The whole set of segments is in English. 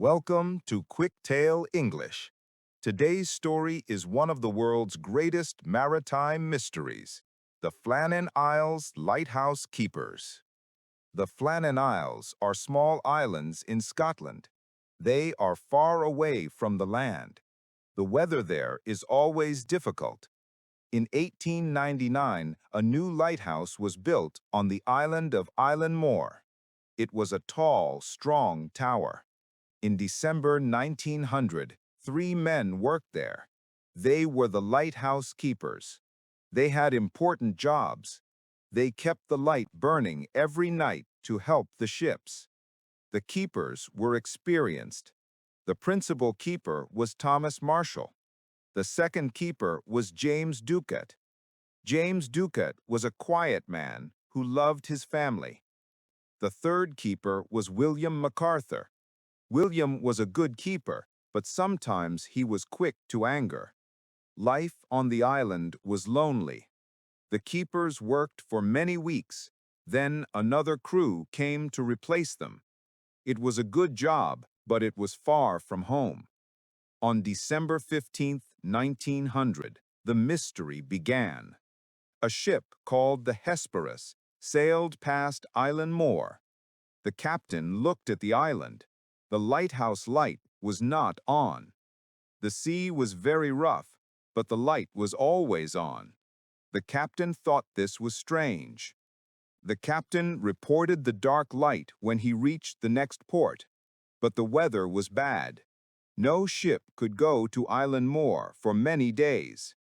Welcome to QuickTale English. Today's story is one of the world's greatest maritime mysteries, the Flannan Isles Lighthouse Keepers. The Flannan Isles are small islands in Scotland. They are far away from the land. The weather there is always difficult. In 1899, a new lighthouse was built on the island of Islandmore. It was a tall, strong tower. In December 1900, 3 men worked there. They were the lighthouse keepers. They had important jobs. They kept the light burning every night to help the ships. The keepers were experienced. The principal keeper was Thomas Marshall. The second keeper was James Ducat. James Ducat was a quiet man who loved his family. The third keeper was William MacArthur. William was a good keeper, but sometimes he was quick to anger. Life on the island was lonely. The keepers worked for many weeks. Then another crew came to replace them. It was a good job, but it was far from home. On December 15, 1900, the mystery began. A ship called the Hesperus sailed past Islandmore. The captain looked at the island. The lighthouse light was not on. The sea was very rough, but the light was always on. The captain thought this was strange. The captain reported the dark light when he reached the next port, but the weather was bad. No ship could go to Islandmore for many days.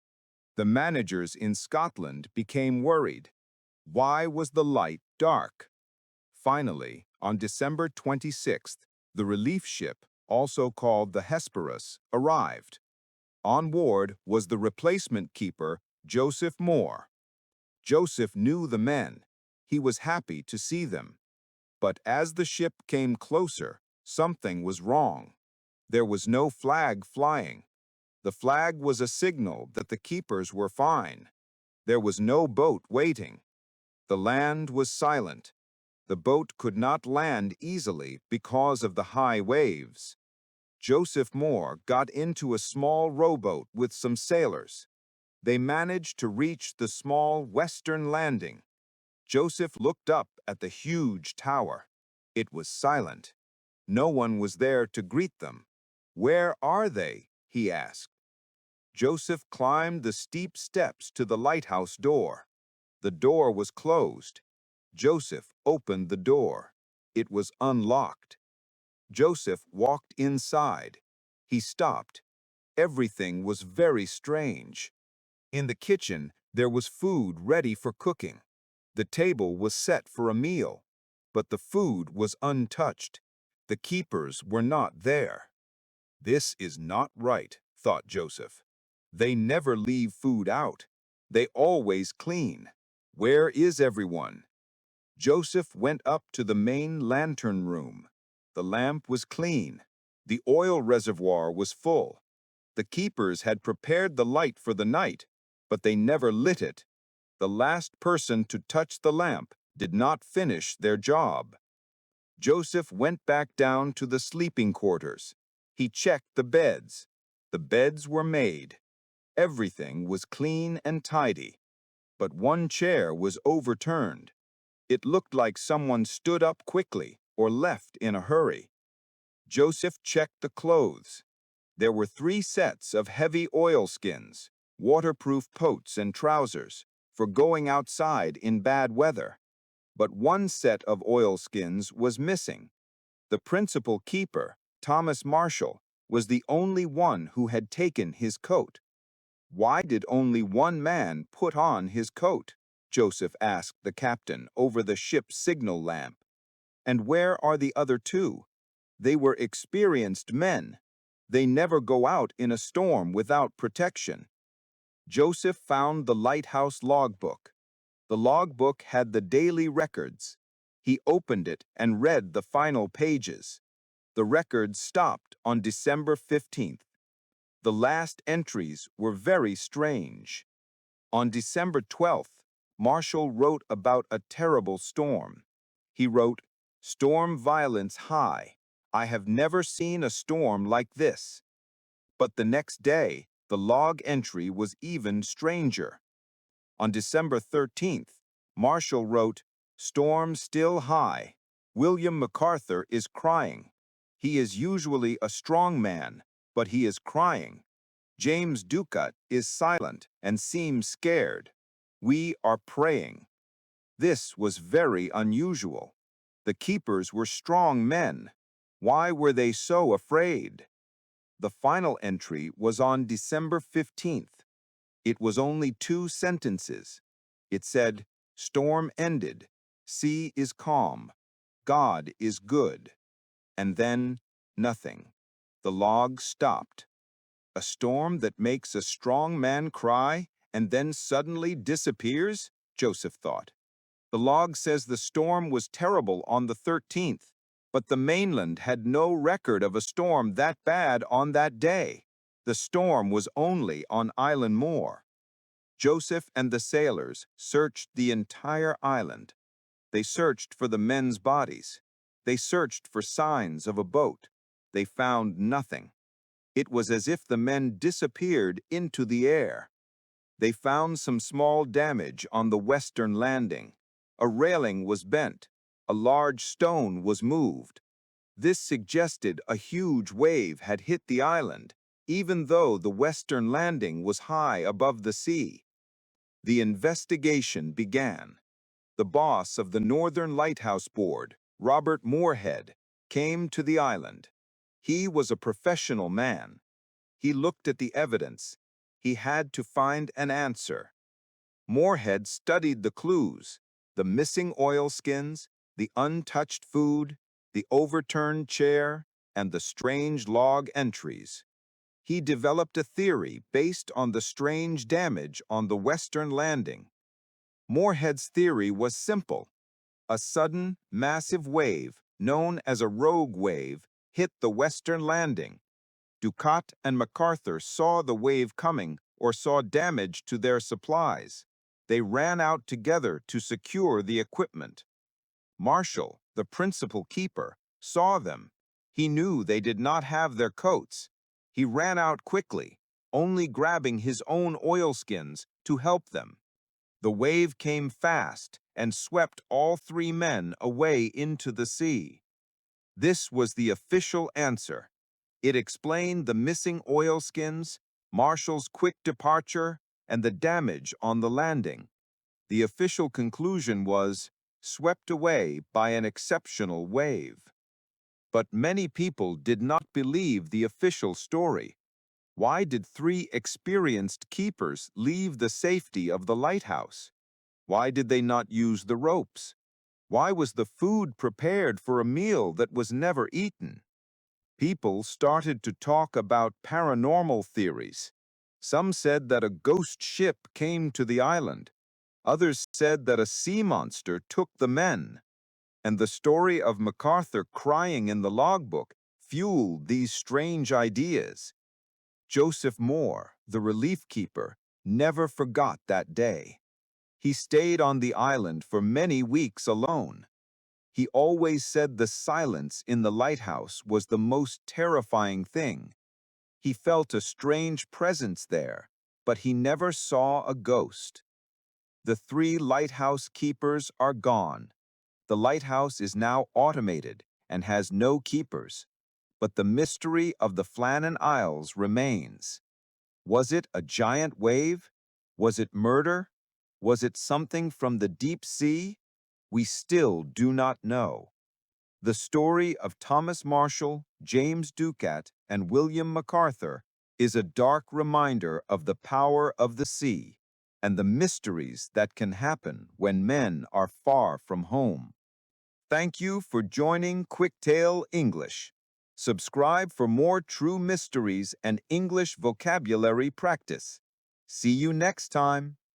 The managers in Scotland became worried. Why was the light dark? Finally, on December 26th, the relief ship, also called the Hesperus, arrived. On board was the replacement keeper, Joseph Moore. Joseph knew the men. He was happy to see them. But as the ship came closer, something was wrong. There was no flag flying. The flag was a signal that the keepers were fine. There was no boat waiting. The land was silent. The boat could not land easily because of the high waves. Joseph Moore got into a small rowboat with some sailors. They managed to reach the small western landing. Joseph looked up at the huge tower. It was silent. No one was there to greet them. "Where are they?" he asked. Joseph climbed the steep steps to the lighthouse door. The door was closed. Joseph opened the door. It was unlocked. Joseph walked inside. He stopped. Everything was very strange. In the kitchen, there was food ready for cooking. The table was set for a meal, but the food was untouched. The keepers were not there. "This is not right," thought Joseph. "They never leave food out. They always clean. Where is everyone?" Joseph went up to the main lantern room. The lamp was clean. The oil reservoir was full. The keepers had prepared the light for the night, but they never lit it. The last person to touch the lamp did not finish their job. Joseph went back down to the sleeping quarters. He checked the beds. The beds were made. Everything was clean and tidy. But one chair was overturned. It looked like someone stood up quickly or left in a hurry. Joseph checked the clothes. There were 3 sets of heavy oilskins, waterproof coats and trousers, for going outside in bad weather. But 1 set of oilskins was missing. The principal keeper, Thomas Marshall, was the only one who had taken his coat. "Why did only 1 man put on his coat?" Joseph asked the captain over the ship's signal lamp. "And where are the other 2? They were experienced men. They never go out in a storm without protection." Joseph found the lighthouse logbook. The logbook had the daily records. He opened it and read the final pages. The records stopped on December 15th. The last entries were very strange. On December 12th, Marshall wrote about a terrible storm. He wrote, "Storm violence high. I have never seen a storm like this. But the next day, the log entry was even stranger. On December 13th, Marshall wrote, "Storm still high. William MacArthur is crying. He is usually a strong man, but he is crying. James Ducat is silent and seems scared. We are praying." This was very unusual. The keepers were strong men. Why were they so afraid? The final entry was on December 15th. It was only 2 sentences. It said, "Storm ended. Sea is calm. God is good." And then, nothing. The log stopped. A storm that makes a strong man cry and then suddenly disappears? Joseph thought. The log says the storm was terrible on the 13th, but the mainland had no record of a storm that bad on that day. The storm was only on Island Moor. Joseph and the sailors searched the entire island. They searched for the men's bodies. They searched for signs of a boat. They found nothing. It was as if the men disappeared into the air. They found some small damage on the western landing. A railing was bent. A large stone was moved. This suggested a huge wave had hit the island, even though the western landing was high above the sea. The investigation began. The boss of the Northern Lighthouse Board, Robert Moorhead, came to the island. He was a professional man. He looked at the evidence. He had to find an answer. Moorhead studied the clues, the missing oilskins, the untouched food, the overturned chair, and the strange log entries. He developed a theory based on the strange damage on the western landing. Moorhead's theory was simple. A sudden, massive wave, known as a rogue wave, hit the western landing. Ducat and MacArthur saw the wave coming or saw damage to their supplies. They ran out together to secure the equipment. Marshall, the principal keeper, saw them. He knew they did not have their coats. He ran out quickly, only grabbing his own oilskins to help them. The wave came fast and swept all 3 men away into the sea. This was the official answer. It explained the missing oilskins, Marshall's quick departure, and the damage on the landing. The official conclusion was swept away by an exceptional wave. But many people did not believe the official story. Why did 3 experienced keepers leave the safety of the lighthouse? Why did they not use the ropes? Why was the food prepared for a meal that was never eaten? People started to talk about paranormal theories. Some said that a ghost ship came to the island. Others said that a sea monster took the men. And the story of MacArthur crying in the logbook fueled these strange ideas. Joseph Moore, the relief keeper, never forgot that day. He stayed on the island for many weeks alone. He always said the silence in the lighthouse was the most terrifying thing. He felt a strange presence there, but he never saw a ghost. The 3 lighthouse keepers are gone. The lighthouse is now automated and has no keepers. But the mystery of the Flannan Isles remains. Was it a giant wave? Was it murder? Was it something from the deep sea? We still do not know. The story of Thomas Marshall, James Ducat, and William MacArthur is a dark reminder of the power of the sea and the mysteries that can happen when men are far from home. Thank you for joining QuickTale English. Subscribe for more true mysteries and English vocabulary practice. See you next time.